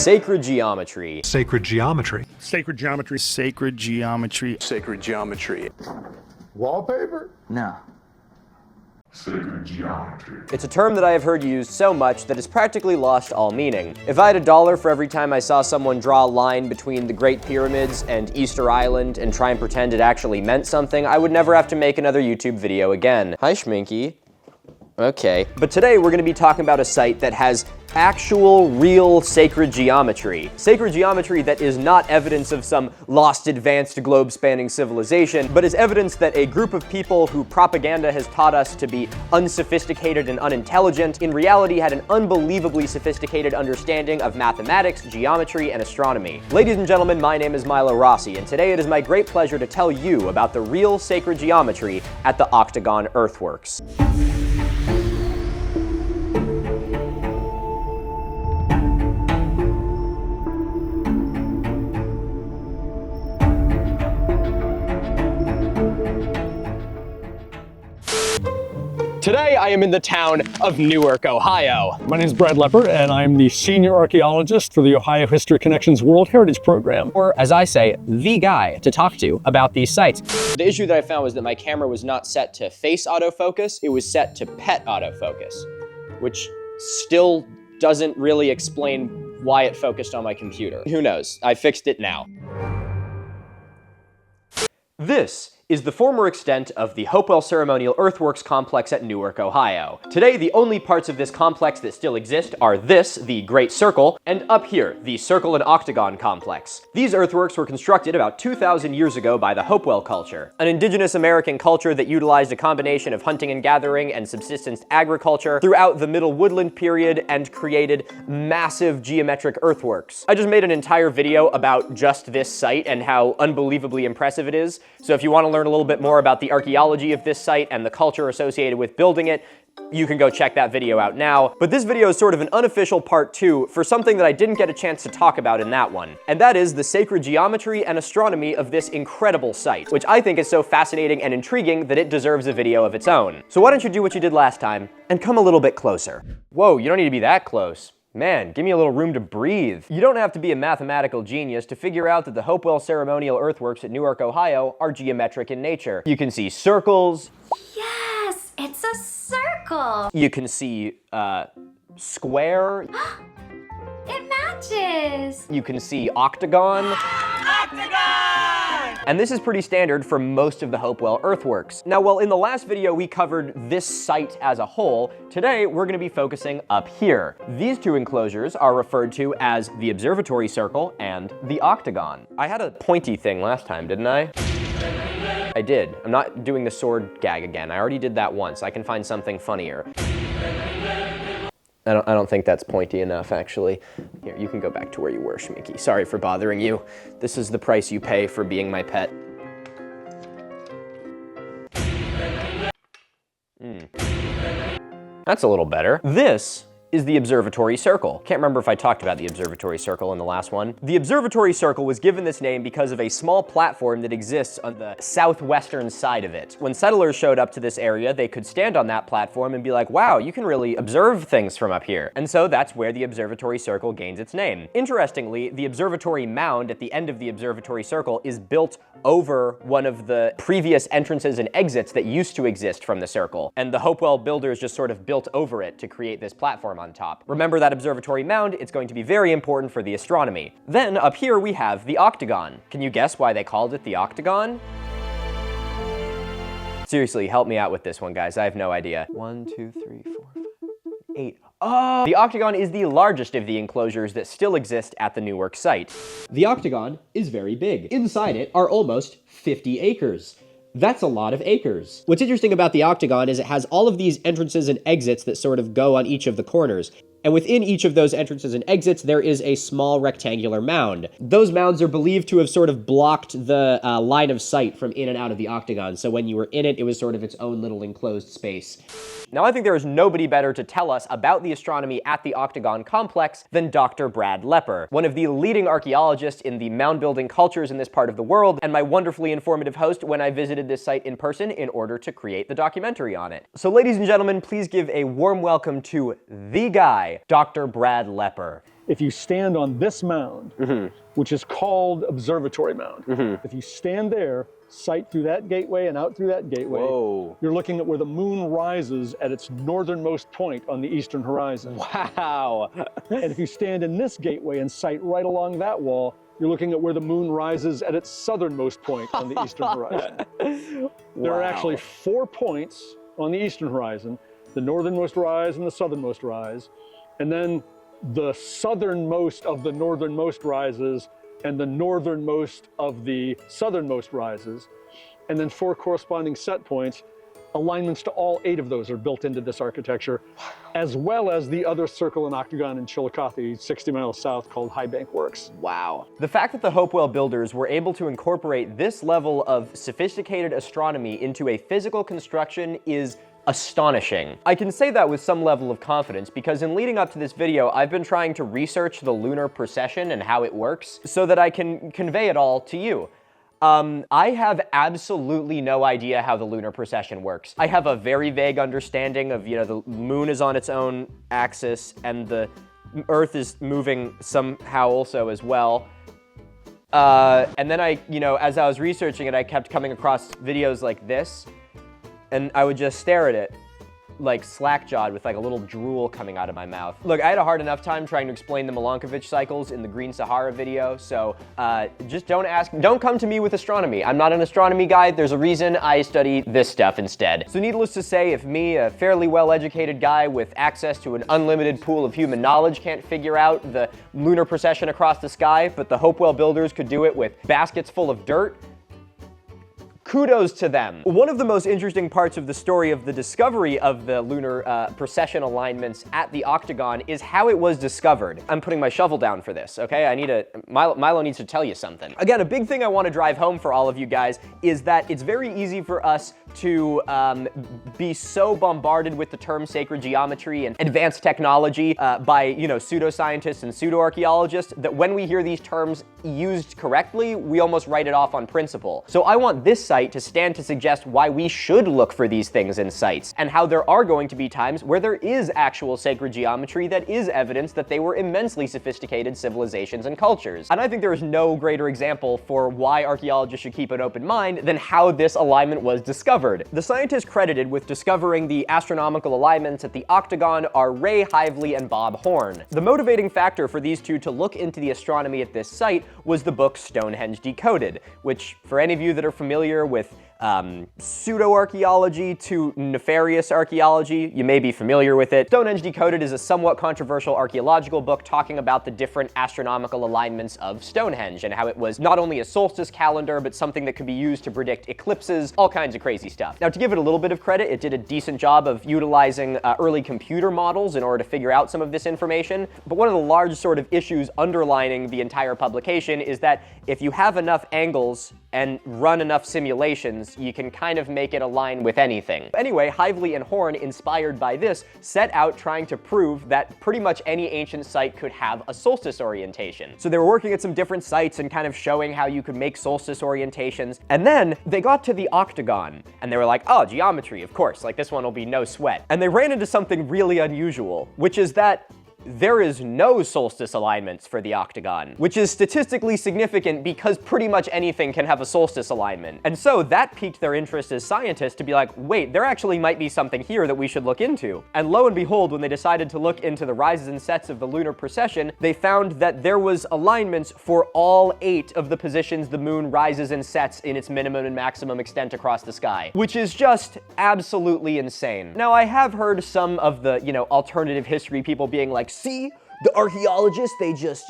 Sacred geometry. Sacred geometry. Sacred geometry. Sacred geometry. Sacred geometry. Wallpaper? No. Sacred geometry. It's a term that I have heard used so much that it's practically lost all meaning. If I had $1 for every time I saw someone draw a line between the Great Pyramids and Easter Island and try and pretend it actually meant something, I would never have to make another YouTube video again. Hi, Schminky. Okay. But today we're gonna be talking about a site that has actual, real sacred geometry. Sacred geometry that is not evidence of some lost, advanced, globe-spanning civilization, but is evidence that a group of people who propaganda has taught us to be unsophisticated and unintelligent, in reality had an unbelievably sophisticated understanding of mathematics, geometry, and astronomy. Ladies and gentlemen, my name is Milo Rossi, and today it is my great pleasure to tell you about the real sacred geometry at the Octagon Earthworks. Today I am in the town of Newark, Ohio. My name is Brad Lepper, and I'm the senior archaeologist for the Ohio History Connections World Heritage Program. Or, as I say, the guy to talk to about these sites. The issue that I found was that my camera was not set to face autofocus, it was set to pet autofocus, which still doesn't really explain why it focused on my computer. Who knows? I fixed it now. This is the former extent of the Hopewell Ceremonial Earthworks complex at Newark, Ohio. Today, the only parts of this complex that still exist are this, the Great Circle, and up here, the Circle and Octagon complex. These earthworks were constructed about 2,000 years ago by the Hopewell culture, an indigenous American culture that utilized a combination of hunting and gathering and subsistence agriculture throughout the Middle Woodland period and created massive geometric earthworks. I just made an entire video about just this site and how unbelievably impressive it is, so if you want to learn a little bit more about the archaeology of this site and the culture associated with building it, you can go check that video out now. But this video is sort of an unofficial part 2 for something that I didn't get a chance to talk about in that one. And that is the sacred geometry and astronomy of this incredible site, which I think is so fascinating and intriguing that it deserves a video of its own. So why don't you do what you did last time and come a little bit closer? Whoa, you don't need to be that close. Man, give me a little room to breathe. You don't have to be a mathematical genius to figure out that the Hopewell Ceremonial Earthworks at Newark, Ohio are geometric in nature. You can see circles. Yes, it's a circle. You can see, square. It matches. You can see octagon. Octagon! And this is pretty standard for most of the Hopewell earthworks. Now, while in the last video we covered this site as a whole, today we're gonna be focusing up here. These two enclosures are referred to as the observatory circle and the octagon. I had a pointy thing last time, didn't I? I did. I'm not doing the sword gag again. I already did that once. I can find something funnier. I don't think that's pointy enough, actually. Here, you can go back to where you were, Schmicky. Sorry for bothering you. This is the price you pay for being my pet. That's a little better. This is the observatory circle. Can't remember if I talked about the observatory circle in the last one. The observatory circle was given this name because of a small platform that exists on the southwestern side of it. When settlers showed up to this area, they could stand on that platform and be like, wow, you can really observe things from up here. And so that's where the observatory circle gains its name. Interestingly, the observatory mound at the end of the observatory circle is built over one of the previous entrances and exits that used to exist from the circle. And the Hopewell builders just sort of built over it to create this platform on top. Remember that observatory mound, it's going to be very important for the astronomy. Then up here we have the octagon. Can you guess why they called it the octagon? Seriously, help me out with this one, guys. I have no idea. 1, 2, 3, 4, 5, 8. Oh! The octagon is the largest of the enclosures that still exist at the Newark site. The octagon is very big. Inside it are almost 50 acres. That's a lot of acres. What's interesting about the octagon is it has all of these entrances and exits that sort of go on each of the corners. And within each of those entrances and exits, there is a small rectangular mound. Those mounds are believed to have sort of blocked the line of sight from in and out of the octagon. So when you were in it, it was sort of its own little enclosed space. Now, I think there is nobody better to tell us about the astronomy at the Octagon complex than Dr. Brad Lepper, one of the leading archaeologists in the mound-building cultures in this part of the world, and my wonderfully informative host when I visited this site in person in order to create the documentary on it. So ladies and gentlemen, please give a warm welcome to the guy, Dr. Brad Lepper. if you stand on this mound, which is called Observatory Mound, if you stand there, sight through that gateway and out through that gateway, you're looking at where the moon rises at its northernmost point on the eastern horizon. Wow. And if you stand in this gateway and sight right along that wall, you're looking at where the moon rises at its southernmost point on the eastern horizon. There are actually 4 points on the eastern horizon, the northernmost rise and the southernmost rise, and then the southernmost of the northernmost rises and the northernmost of the southernmost rises, and then 4 corresponding set points. Alignments to all 8 of those are built into this architecture, as well as the other circle and octagon in Chillicothe, 60 miles south, called High Bank Works. Wow. The fact that the Hopewell builders were able to incorporate this level of sophisticated astronomy into a physical construction is astonishing. I can say that with some level of confidence because in leading up to this video, I've been trying to research the lunar precession and how it works so that I can convey it all to you. I have absolutely no idea how the lunar precession works. I have a very vague understanding of, the moon is on its own axis and the Earth is moving somehow also as well. And then as I was researching it, I kept coming across videos like this, and I would just stare at it, like slack-jawed with like a little drool coming out of my mouth. Look, I had a hard enough time trying to explain the Milankovitch cycles in the Green Sahara video, so just don't come to me with astronomy. I'm not an astronomy guy. There's a reason I study this stuff instead. So needless to say, if me, a fairly well-educated guy with access to an unlimited pool of human knowledge, can't figure out the lunar precession across the sky, but the Hopewell builders could do it with baskets full of dirt, kudos to them. One of the most interesting parts of the story of the discovery of the lunar precession alignments at the Octagon is how it was discovered. I'm putting my shovel down for this, okay? Milo needs to tell you something. Again, a big thing I want to drive home for all of you guys is that it's very easy for us to be so bombarded with the term sacred geometry and advanced technology by, pseudoscientists and pseudo-archaeologists that when we hear these terms used correctly, we almost write it off on principle. So I want this site to stand to suggest why we should look for these things in sites, and how there are going to be times where there is actual sacred geometry that is evidence that they were immensely sophisticated civilizations and cultures. And I think there is no greater example for why archaeologists should keep an open mind than how this alignment was discovered. The scientists credited with discovering the astronomical alignments at the Octagon are Ray Hively and Bob Horn. The motivating factor for these two to look into the astronomy at this site was the book Stonehenge Decoded, which, for any of you that are familiar with pseudo-archaeology to nefarious archaeology, you may be familiar with it. Stonehenge Decoded is a somewhat controversial archaeological book talking about the different astronomical alignments of Stonehenge and how it was not only a solstice calendar, but something that could be used to predict eclipses, all kinds of crazy stuff. Now, to give it a little bit of credit, it did a decent job of utilizing early computer models in order to figure out some of this information. But one of the large sort of issues underlining the entire publication is that if you have enough angles and run enough simulations, you can kind of make it align with anything. Anyway, Hively and Horn, inspired by this, set out trying to prove that pretty much any ancient site could have a solstice orientation. So they were working at some different sites and kind of showing how you could make solstice orientations. And then they got to the Octagon and they were like, oh, geometry, of course, like this one will be no sweat. And they ran into something really unusual, which is that there is no solstice alignments for the Octagon, which is statistically significant because pretty much anything can have a solstice alignment. And so that piqued their interest as scientists to be like, wait, there actually might be something here that we should look into. And lo and behold, when they decided to look into the rises and sets of the lunar precession, they found that there was alignments for all 8 of the positions the moon rises and sets in its minimum and maximum extent across the sky, which is just absolutely insane. Now, I have heard some of the, alternative history people being like, see, the archaeologists, they just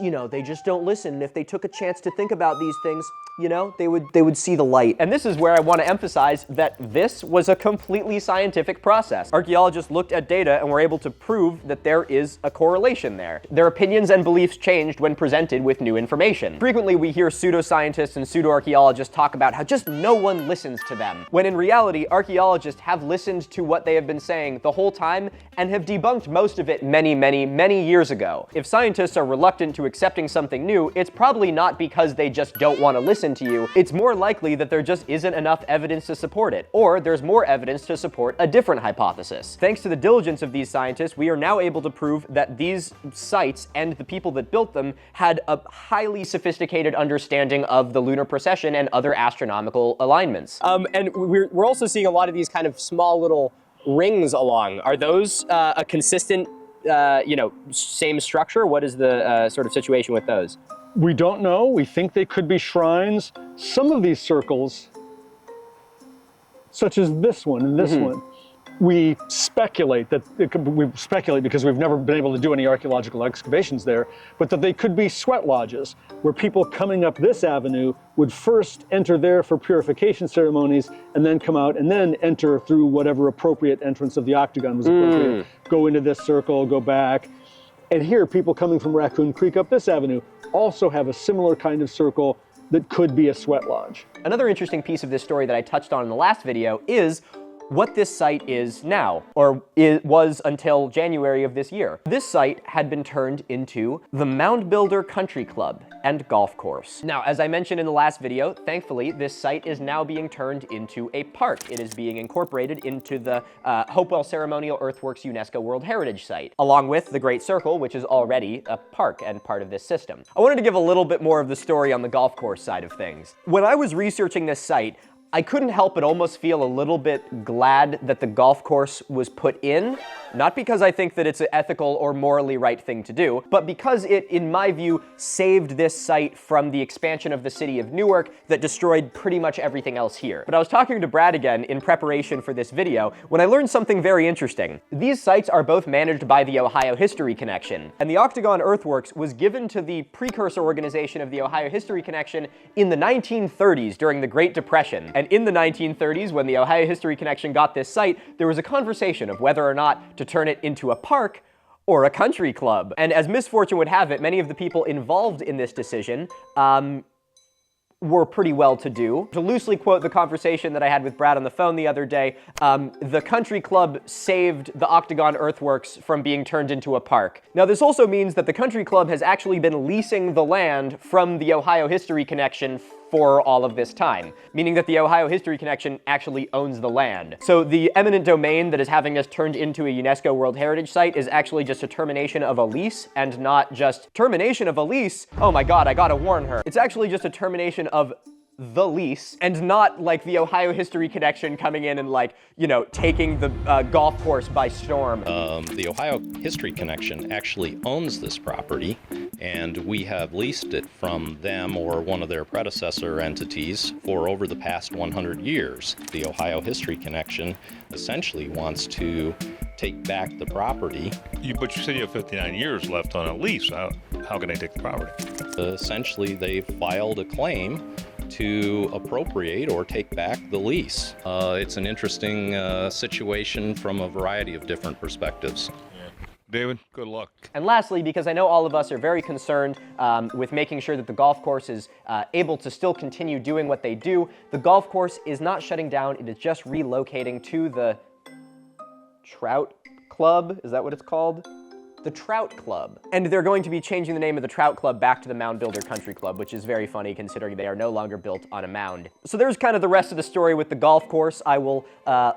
don't listen. And if they took a chance to think about these things, they would see the light. And this is where I want to emphasize that this was a completely scientific process. Archaeologists looked at data and were able to prove that there is a correlation there. Their opinions and beliefs changed when presented with new information. Frequently, we hear pseudoscientists and pseudo-archaeologists talk about how just no one listens to them, when in reality, archaeologists have listened to what they have been saying the whole time and have debunked most of it many, many, many years ago. so. If scientists are reluctant to accepting something new, it's probably not because they just don't want to listen to you. It's more likely that there just isn't enough evidence to support it, or there's more evidence to support a different hypothesis. Thanks to the diligence of these scientists, we are now able to prove that these sites and the people that built them had a highly sophisticated understanding of the lunar precession and other astronomical alignments. And we're also seeing a lot of these kind of small little rings along. Are those a consistent, same structure? What is the sort of situation with those? We don't know. We think they could be shrines. Some of these circles, such as this one and this one, we speculate that because we've never been able to do any archaeological excavations there, but that they could be sweat lodges where people coming up this avenue would first enter there for purification ceremonies and then come out and then enter through whatever appropriate entrance of the octagon was appropriate. Go into this circle, go back. And here, people coming from Raccoon Creek up this avenue also have a similar kind of circle that could be a sweat lodge. Another interesting piece of this story that I touched on in the last video is what this site is now, or it was until January of this year. This site had been turned into the Mound Builder Country Club and Golf Course. Now, as I mentioned in the last video, thankfully, this site is now being turned into a park. It is being incorporated into the Hopewell Ceremonial Earthworks UNESCO World Heritage Site, along with the Great Circle, which is already a park and part of this system. I wanted to give a little bit more of the story on the golf course side of things. When I was researching this site, I couldn't help but almost feel a little bit glad that the golf course was put in, not because I think that it's an ethical or morally right thing to do, but because it, in my view, saved this site from the expansion of the city of Newark that destroyed pretty much everything else here. But I was talking to Brad again in preparation for this video when I learned something very interesting. These sites are both managed by the Ohio History Connection, and the Octagon Earthworks was given to the precursor organization of the Ohio History Connection in the 1930s during the Great Depression. And in the 1930s, when the Ohio History Connection got this site, there was a conversation of whether or not to turn it into a park or a country club. And as misfortune would have it, many of the people involved in this decision were pretty well-to-do. To loosely quote the conversation that I had with Brad on the phone the other day, the country club saved the Octagon Earthworks from being turned into a park. Now, this also means that the country club has actually been leasing the land from the Ohio History Connection for all of this time, meaning that the Ohio History Connection actually owns the land. So the eminent domain that is having us turned into a UNESCO World Heritage Site is actually just a termination of a lease, and not just termination of a lease. Oh my God, I gotta warn her. It's actually just a termination of the lease, and not like the Ohio History Connection coming in and taking the golf course by storm. The Ohio History Connection actually owns this property, and we have leased it from them or one of their predecessor entities for over the past 100 years. The Ohio History Connection essentially wants to take back the property. But you said you have 59 years left on a lease. How can they take the property? Essentially, they filed a claim to appropriate or take back the lease. It's an interesting situation from a variety of different perspectives. David, good luck. And lastly, because I know all of us are very concerned with making sure that the golf course is able to still continue doing what they do, the golf course is not shutting down, it is just relocating to the Trout Club, is that what it's called? The Trout Club. And they're going to be changing the name of the Trout Club back to the Mound Builder Country Club, which is very funny considering they are no longer built on a mound. So there's kind of the rest of the story with the golf course. I will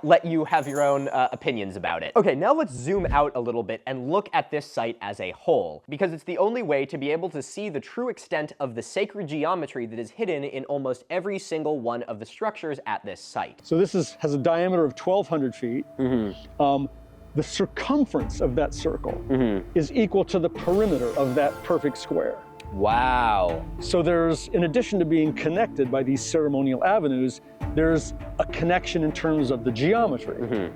let you have your own opinions about it. Okay, now let's zoom out a little bit and look at this site as a whole, because it's the only way to be able to see the true extent of the sacred geometry that is hidden in almost every single one of the structures at this site. So this has a diameter of 1,200 feet. The circumference of that circle is equal to the perimeter of that perfect square. Wow. So there's, in addition to being connected by these ceremonial avenues, there's a connection in terms of the geometry.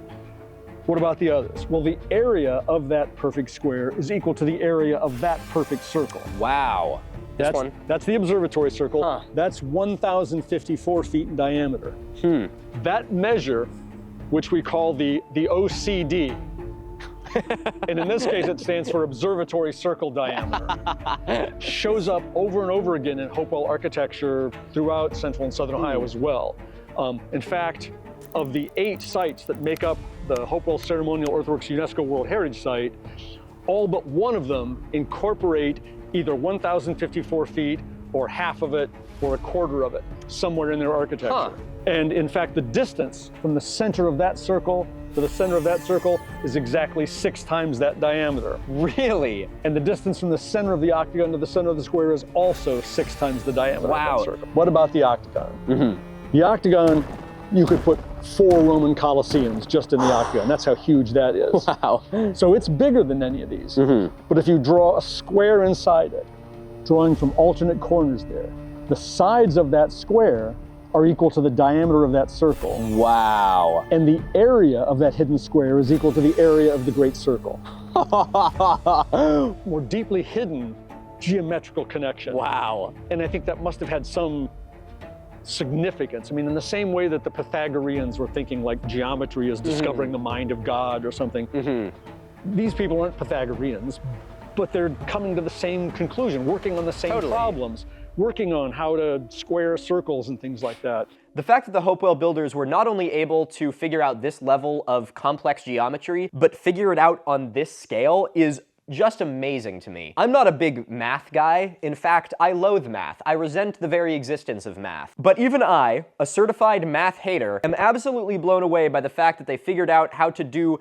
What about the others? Well, the area of that perfect square is equal to the area of that perfect circle. Wow. That's the observatory circle. That's 1,054 feet in diameter. That measure, which we call the OCD, and in this case it stands for Observatory Circle Diameter, shows up over and over again in Hopewell architecture throughout central and southern Ohio as well. In fact, of the 8 sites that make up the Hopewell Ceremonial Earthworks UNESCO World Heritage Site, all but one of them incorporate either 1,054 feet or half of it or a quarter of it somewhere in their architecture. Huh. And in fact, the distance from the center of that circle to the center of that circle is exactly 6 times that diameter. Really? And the distance from the center of the octagon to the center of the square is also 6 times the diameter Wow. of that circle. What about the octagon? The octagon, you could put 4 Roman Colosseums just in the octagon. That's how huge that is. Wow. So it's bigger than any of these. But if you draw a square inside it, drawing from alternate corners there, the sides of that square are equal to the diameter of that circle. Wow. And the area of that hidden square is equal to the area of the great circle. More deeply hidden geometrical connection. Wow. And I think that must have had some significance. I mean, in the same way that the Pythagoreans were thinking like geometry is discovering the mind of God or something, these people aren't Pythagoreans, but they're coming to the same conclusion, working on the same problems, working on how to square circles and things like that. The fact that the Hopewell builders were not only able to figure out this level of complex geometry, but figure it out on this scale is just amazing to me. I'm not a big math guy. In fact, I loathe math. I resent the very existence of math. But even I, a certified math hater, am absolutely blown away by the fact that they figured out how to do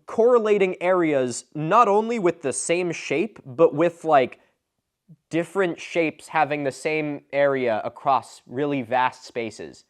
correlating areas not only with the same shape, but with like different shapes having the same area across really vast spaces.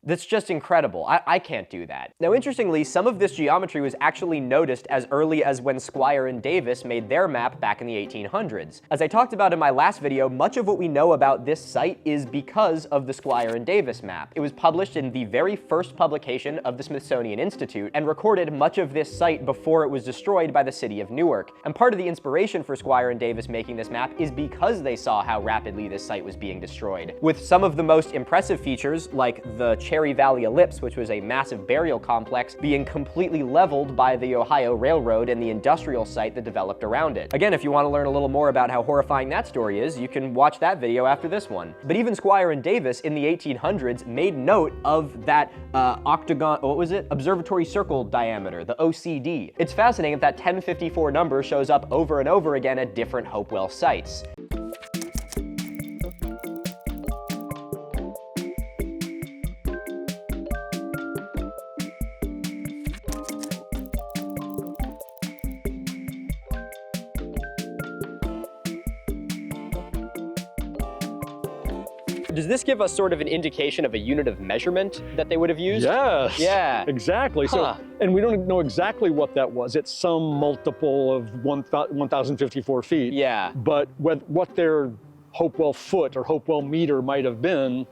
That's just incredible. I can't do that. Now, interestingly, some of this geometry was actually noticed as early as when Squire and Davis made their map back in the 1800s. As I talked about in my last video, much of what we know about this site is because of the Squire and Davis map. It was published in the very first publication of the Smithsonian Institute and recorded much of this site before it was destroyed by the city of Newark. And part of the inspiration for Squire and Davis making this map is because they saw how rapidly this site was being destroyed. With some of the most impressive features, like the Cherry Valley Ellipse, which was a massive burial complex, being completely leveled by the Ohio Railroad and the industrial site that developed around it. Again, if you want to learn a little more about how horrifying that story is, you can watch that video after this one. But even Squire and Davis in the 1800s made note of that octagon, what was it? Observatory circle diameter, the OCD. It's fascinating that 1054 number shows up over and over again at different Hopewell sites. Does this give us sort of an indication of a unit of measurement that they would have used? Yes. Yeah. Exactly. So, and we don't know exactly what that was. It's some multiple of 1,054 feet. Yeah. But what their Hopewell foot or Hopewell meter might have been,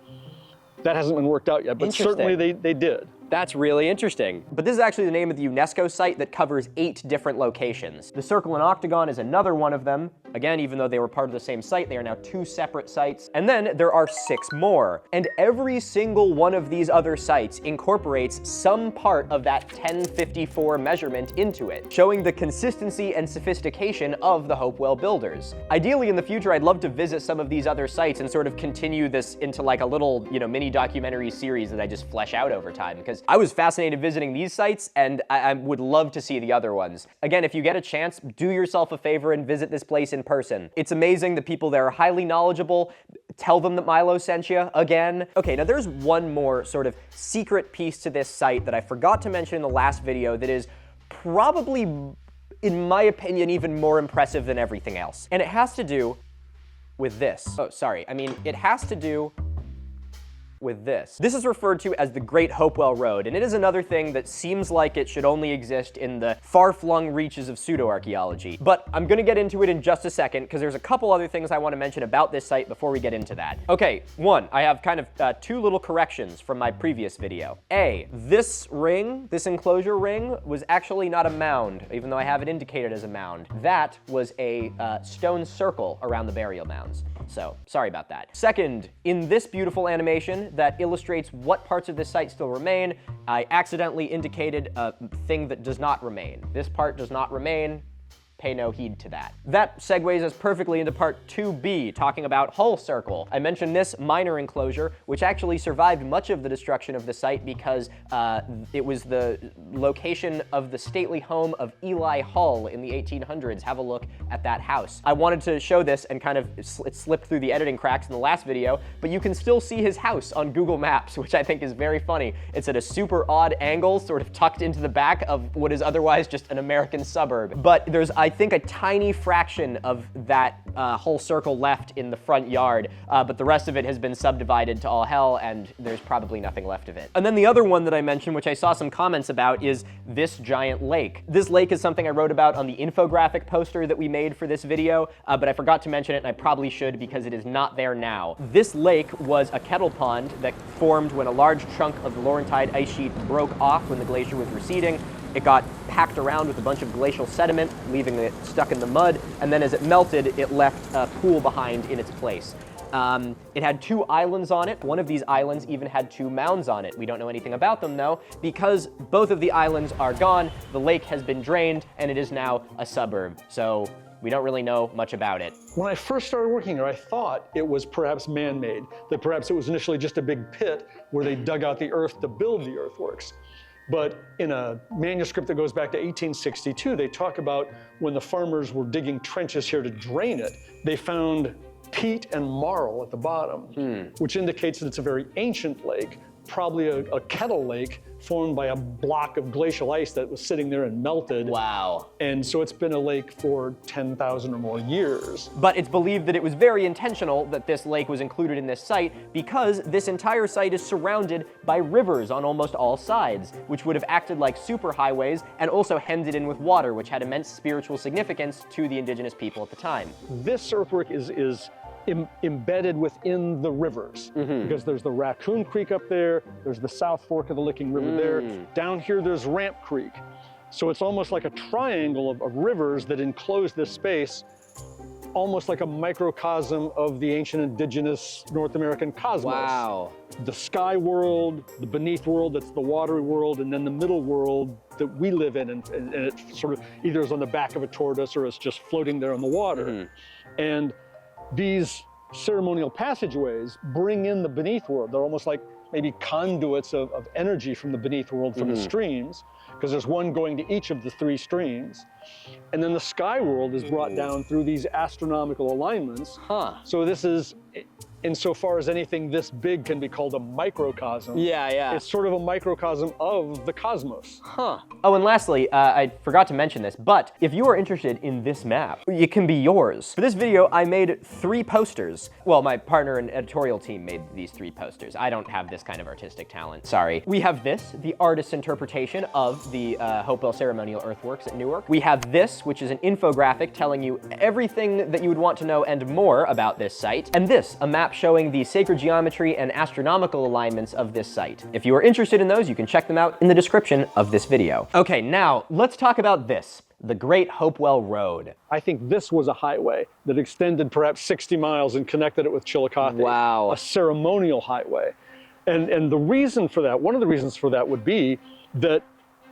that hasn't been worked out yet. But certainly they did. That's really interesting. But this is actually the name of the UNESCO site that covers 8 different locations. The Circle and Octagon is another one of them. Again, even though they were part of the same site, they are now 2 separate sites. And then there are 6 more. And every single one of these other sites incorporates some part of that 1054 measurement into it, showing the consistency and sophistication of the Hopewell builders. Ideally, in the future, I'd love to visit some of these other sites and sort of continue this into like a little, mini documentary series that I just flesh out over time, because I was fascinated visiting these sites, and I would love to see the other ones. Again, if you get a chance, do yourself a favor and visit this place in person. It's amazing. The people there are highly knowledgeable. Tell them that Milo sent you again. Okay, now there's one more sort of secret piece to this site that I forgot to mention in the last video that is probably, in my opinion, even more impressive than everything else. And it has to do with this. Oh, sorry. It has to do with this. This is referred to as the Great Hopewell Road, and it is another thing that seems like it should only exist in the far-flung reaches of pseudo-archaeology. But I'm gonna get into it in just a second, because there's a couple other things I want to mention about this site before we get into that. Okay, one, I have kind of 2 little corrections from my previous video. A, this ring, this enclosure ring, was actually not a mound, even though I have it indicated as a mound. That was a stone circle around the burial mounds. So, sorry about that. Second, in this beautiful animation that illustrates what parts of this site still remain, I accidentally indicated a thing that does not remain. This part does not remain. pay no heed to that. That segues us perfectly into part 2B, talking about Hull Circle. I mentioned this minor enclosure, which actually survived much of the destruction of the site because it was the location of the stately home of Eli Hull in the 1800s. Have a look at that house. I wanted to show this and kind of it slipped through the editing cracks in the last video, but you can still see his house on Google Maps, which I think is very funny. It's at a super odd angle, sort of tucked into the back of what is otherwise just an American suburb. But there's, I think, a tiny fraction of that whole circle left in the front yard, but the rest of it has been subdivided to all hell, and there's probably nothing left of it. And then the other one that I mentioned, which I saw some comments about, is this giant lake. This lake is something I wrote about on the infographic poster that we made for this video, but I forgot to mention it, and I probably should because it is not there now. This lake was a kettle pond that formed when a large chunk of the Laurentide ice sheet broke off when the glacier was receding. It got packed around with a bunch of glacial sediment, leaving it stuck in the mud, and then as it melted, it left a pool behind in its place. It had 2 islands on it. One of these islands even had 2 mounds on it. We don't know anything about them though, because both of the islands are gone, the lake has been drained, and it is now a suburb. So we don't really know much about it. When I first started working here, I thought it was perhaps man-made, that perhaps it was initially just a big pit where they dug out the earth to build the earthworks. But in a manuscript that goes back to 1862, they talk about when the farmers were digging trenches here to drain it, they found peat and marl at the bottom, which indicates that it's a very ancient lake, probably a kettle lake formed by a block of glacial ice that was sitting there and melted. Wow. And so it's been a lake for 10,000 or more years. But it's believed that it was very intentional that this lake was included in this site because this entire site is surrounded by rivers on almost all sides, which would have acted like superhighways and also hemmed it in with water, which had immense spiritual significance to the indigenous people at the time. This earthwork is embedded within the rivers, because there's the Raccoon Creek up there, there's the South Fork of the Licking River there, down here there's Ramp Creek. So it's almost like a triangle of rivers that enclose this space, almost like a microcosm of the ancient indigenous North American cosmos. Wow. The sky world, the beneath world, that's the watery world, and then the middle world that we live in, and it sort of either is on the back of a tortoise or it's just floating there on the water. And these ceremonial passageways bring in the beneath world. They're almost like maybe conduits of energy from the beneath world, from the streams, because there's one going to each of the 3 streams. And then the sky world is brought down through these astronomical alignments. So this is, insofar as anything this big can be called a microcosm. It's sort of a microcosm of the cosmos. Oh, and lastly, I forgot to mention this, but if you are interested in this map, it can be yours. For this video, I made 3 posters. Well, my partner and editorial team made these 3 posters. I don't have this kind of artistic talent, sorry. We have this, the artist's interpretation of the Hopewell Ceremonial Earthworks at Newark. We have this, which is an infographic telling you everything that you would want to know and more about this site. And this, a map showing the sacred geometry and astronomical alignments of this site. If you are interested in those, you can check them out in the description of this video. Okay, now let's talk about this, the Great Hopewell Road. I think this was a highway that extended perhaps 60 miles and connected it with Chillicothe. Wow. A ceremonial highway. And the reason for that, one of the reasons for that would be that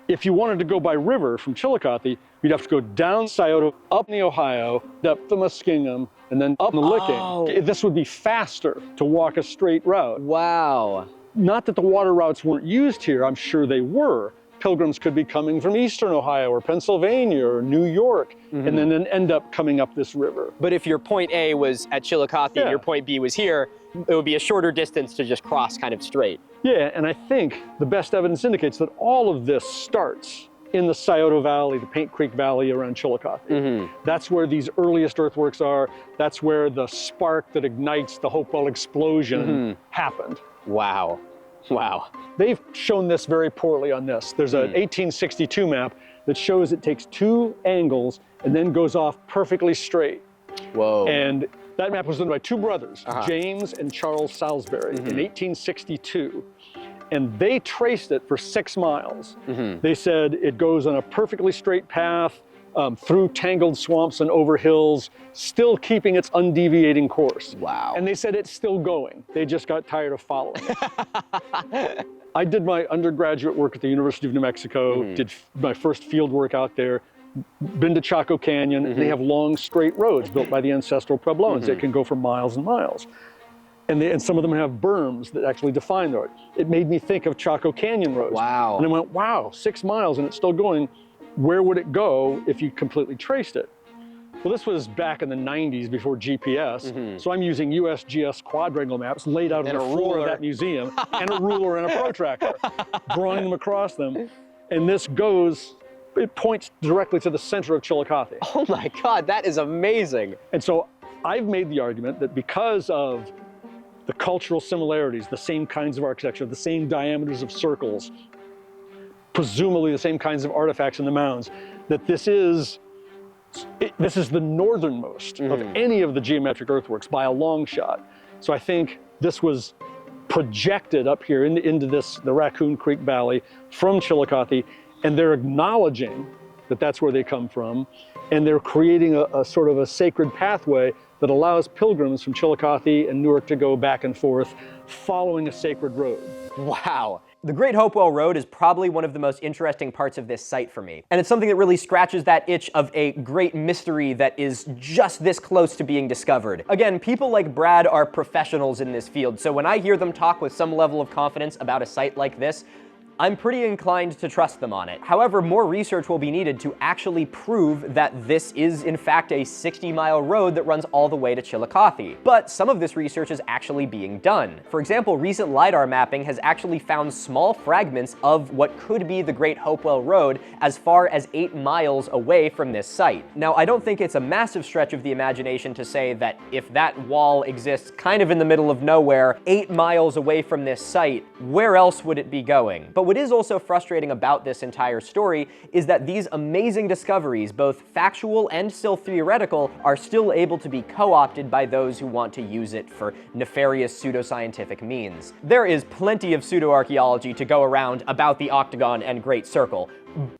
if you wanted to go by river from Chillicothe, you'd have to go down Scioto, up the Ohio, up the Muskingum, and then up the Licking. This would be faster to walk a straight route. Wow. Not that the water routes weren't used here, I'm sure they were. Pilgrims could be coming from Eastern Ohio or Pennsylvania or New York, and then end up coming up this river. But if your point A was at Chillicothe and your point B was here, it would be a shorter distance to just cross kind of straight. Yeah, and I think the best evidence indicates that all of this starts in the Scioto Valley, the Paint Creek Valley around Chillicothe. That's where these earliest earthworks are. That's where the spark that ignites the Hopewell explosion happened. Wow. Wow. They've shown this very poorly on this. There's an 1862 map that shows it takes 2 angles and then goes off perfectly straight. Whoa. And that map was done by 2 brothers, James and Charles Salisbury, in 1862. And they traced it for 6 miles. They said it goes on a perfectly straight path, through tangled swamps and over hills, still keeping its undeviating course. Wow. And they said it's still going. They just got tired of following it. I did my undergraduate work at the University of New Mexico, did my first field work out there, been to Chaco Canyon, they have long straight roads built by the ancestral Puebloans that can go for miles and miles. And some of them have berms that actually define the road. It made me think of Chaco Canyon roads. Wow. And I went, wow, 6 miles and it's still going. Where would it go if you completely traced it? Well, this was back in the 90s before GPS. So I'm using USGS quadrangle maps laid out on the floor of that museum and a ruler and a protractor, drawing them across them. And this goes, it points directly to the center of Chillicothe. Oh my God, that is amazing. And so I've made the argument that because of the cultural similarities, the same kinds of architecture, the same diameters of circles, presumably the same kinds of artifacts in the mounds, that this is the northernmost of any of the geometric earthworks by a long shot. So I think this was projected up here into the Raccoon Creek Valley from Chillicothe, and they're acknowledging that that's where they come from, and they're creating a sort of a sacred pathway that allows pilgrims from Chillicothe and Newark to go back and forth following a sacred road. Wow. The Great Hopewell Road is probably one of the most interesting parts of this site for me. And it's something that really scratches that itch of a great mystery that is just this close to being discovered. Again, people like Brad are professionals in this field, so when I hear them talk with some level of confidence about a site like this, I'm pretty inclined to trust them on it. However, more research will be needed to actually prove that this is in fact a 60-mile road that runs all the way to Chillicothe. But some of this research is actually being done. For example, recent LiDAR mapping has actually found small fragments of what could be the Great Hopewell Road as far as 8 miles away from this site. Now, I don't think it's a massive stretch of the imagination to say that if that wall exists kind of in the middle of nowhere, 8 miles away from this site, where else would it be going? But what is also frustrating about this entire story is that these amazing discoveries, both factual and still theoretical, are still able to be co-opted by those who want to use it for nefarious pseudoscientific means. There is plenty of pseudo-archaeology to go around about the Octagon and Great Circle.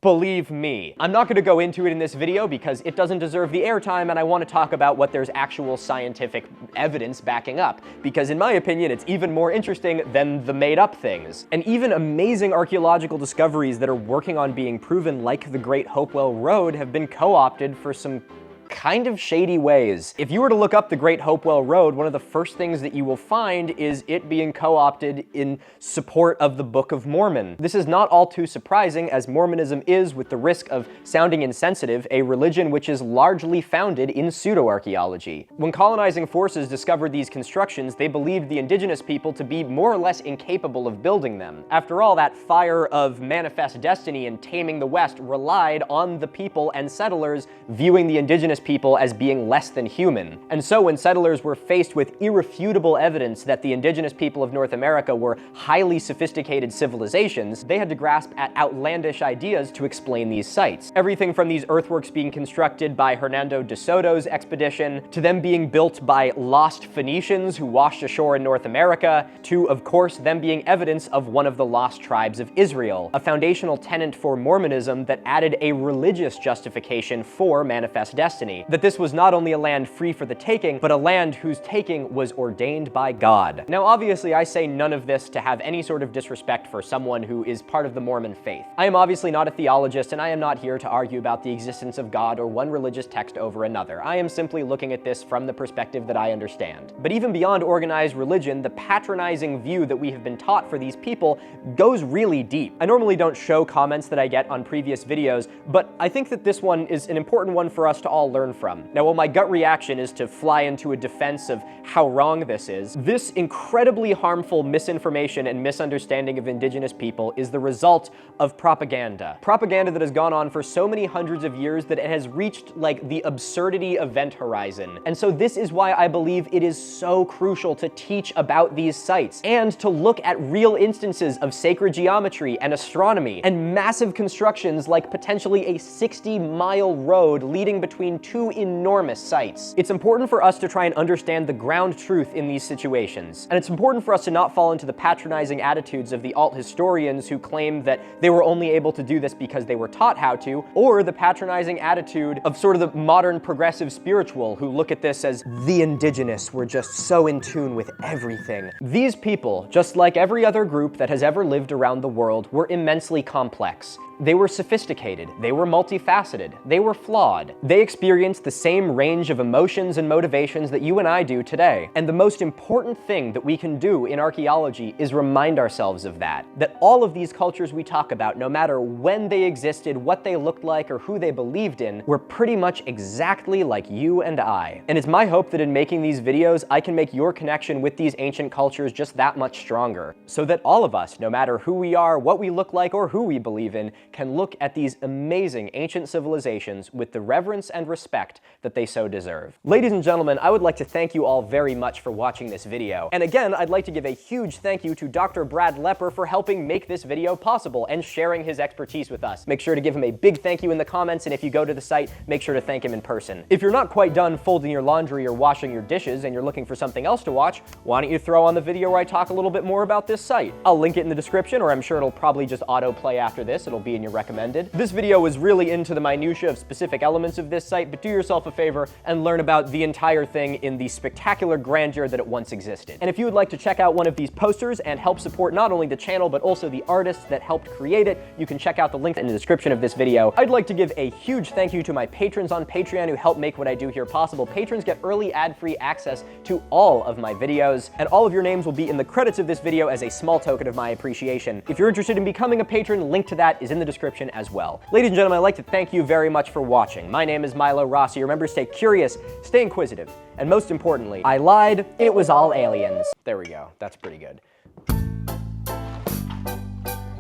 Believe me. I'm not going to go into it in this video because it doesn't deserve the airtime, and I want to talk about what there's actual scientific evidence backing up, because in my opinion it's even more interesting than the made-up things. And even amazing archaeological discoveries that are working on being proven, like the Great Hopewell Road, have been co-opted for some kind of shady ways. If you were to look up the Great Hopewell Road, one of the first things that you will find is it being co-opted in support of the Book of Mormon. This is not all too surprising, as Mormonism is, with the risk of sounding insensitive, a religion which is largely founded in pseudo-archaeology. When colonizing forces discovered these constructions, they believed the indigenous people to be more or less incapable of building them. After all, that fire of manifest destiny in taming the West relied on the people and settlers viewing the indigenous people as being less than human. And so when settlers were faced with irrefutable evidence that the indigenous people of North America were highly sophisticated civilizations, they had to grasp at outlandish ideas to explain these sites. Everything from these earthworks being constructed by Hernando de Soto's expedition, to them being built by lost Phoenicians who washed ashore in North America, to, of course, them being evidence of one of the lost tribes of Israel, a foundational tenet for Mormonism that added a religious justification for manifest destiny. That this was not only a land free for the taking, but a land whose taking was ordained by God. Now, obviously, I say none of this to have any sort of disrespect for someone who is part of the Mormon faith. I am obviously not a theologist, and I am not here to argue about the existence of God or one religious text over another. I am simply looking at this from the perspective that I understand. But even beyond organized religion, the patronizing view that we have been taught for these people goes really deep. I normally don't show comments that I get on previous videos, but I think that this one is an important one for us to all learn from. Now, while my gut reaction is to fly into a defense of how wrong this is, this incredibly harmful misinformation and misunderstanding of indigenous people is the result of propaganda. Propaganda that has gone on for so many hundreds of years that it has reached, like, the absurdity event horizon. And so this is why I believe it is so crucial to teach about these sites, and to look at real instances of sacred geometry and astronomy, and massive constructions like potentially a 60-mile road leading between two enormous sites. It's important for us to try and understand the ground truth in these situations, and it's important for us to not fall into the patronizing attitudes of the alt historians who claim that they were only able to do this because they were taught how to, or the patronizing attitude of sort of the modern progressive spiritual who look at this as the indigenous were just so in tune with everything. These people, just like every other group that has ever lived around the world, were immensely complex. They were sophisticated, they were multifaceted, they were flawed. They experienced the same range of emotions and motivations that you and I do today. And the most important thing that we can do in archaeology is remind ourselves of that. That all of these cultures we talk about, no matter when they existed, what they looked like, or who they believed in, were pretty much exactly like you and I. And it's my hope that in making these videos, I can make your connection with these ancient cultures just that much stronger. So that all of us, no matter who we are, what we look like, or who we believe in, can look at these amazing ancient civilizations with the reverence and respect that they so deserve. Ladies and gentlemen, I would like to thank you all very much for watching this video. And again, I'd like to give a huge thank you to Dr. Brad Lepper for helping make this video possible and sharing his expertise with us. Make sure to give him a big thank you in the comments, and if you go to the site, make sure to thank him in person. If you're not quite done folding your laundry or washing your dishes and you're looking for something else to watch, why don't you throw on the video where I talk a little bit more about this site? I'll link it in the description, or I'm sure it'll probably just autoplay after this. It'll be in your recommended. This video was really into the minutiae of specific elements of this site, but do yourself a favor and learn about the entire thing in the spectacular grandeur that it once existed. And if you would like to check out one of these posters and help support not only the channel, but also the artists that helped create it, you can check out the link in the description of this video. I'd like to give a huge thank you to my patrons on Patreon who help make what I do here possible. Patrons get early ad-free access to all of my videos, and all of your names will be in the credits of this video as a small token of my appreciation. If you're interested in becoming a patron, link to that is in the description as well. Ladies and gentlemen, I'd like to thank you very much for watching. My name is Milo Rossi. Remember, stay curious, stay inquisitive, and most importantly, I lied, it was all aliens. There we go, that's pretty good.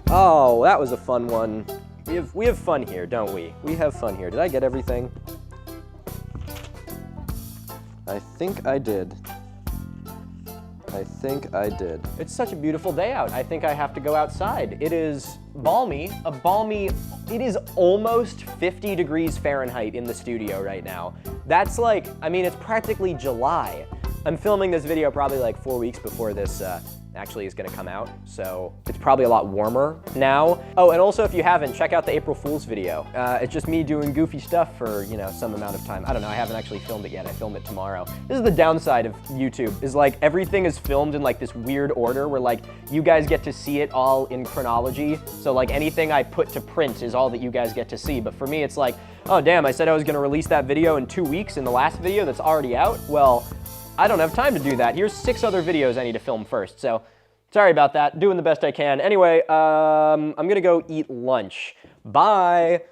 Oh, that was a fun one. We have fun here, don't we? We have fun here. Did I get everything? I think I did. I think I did. It's such a beautiful day out. I think I have to go outside. It is balmy, it is almost 50 degrees Fahrenheit in the studio right now. That's like, I mean, it's practically July. I'm filming this video probably like 4 weeks before this actually is gonna come out, so it's probably a lot warmer now. Oh, and also if you haven't, check out the April Fool's video. It's just me doing goofy stuff for, you know, some amount of time. I don't know, I haven't actually filmed it yet. I film it tomorrow. This is the downside of YouTube, is like everything is filmed in like this weird order where like you guys get to see it all in chronology. So like anything I put to print is all that you guys get to see. But for me, it's like, oh damn, I said I was gonna release that video in 2 weeks in the last video that's already out. Well, I don't have time to do that. Here's 6 other videos I need to film first, so sorry about that. Doing the best I can. Anyway, I'm gonna go eat lunch. Bye.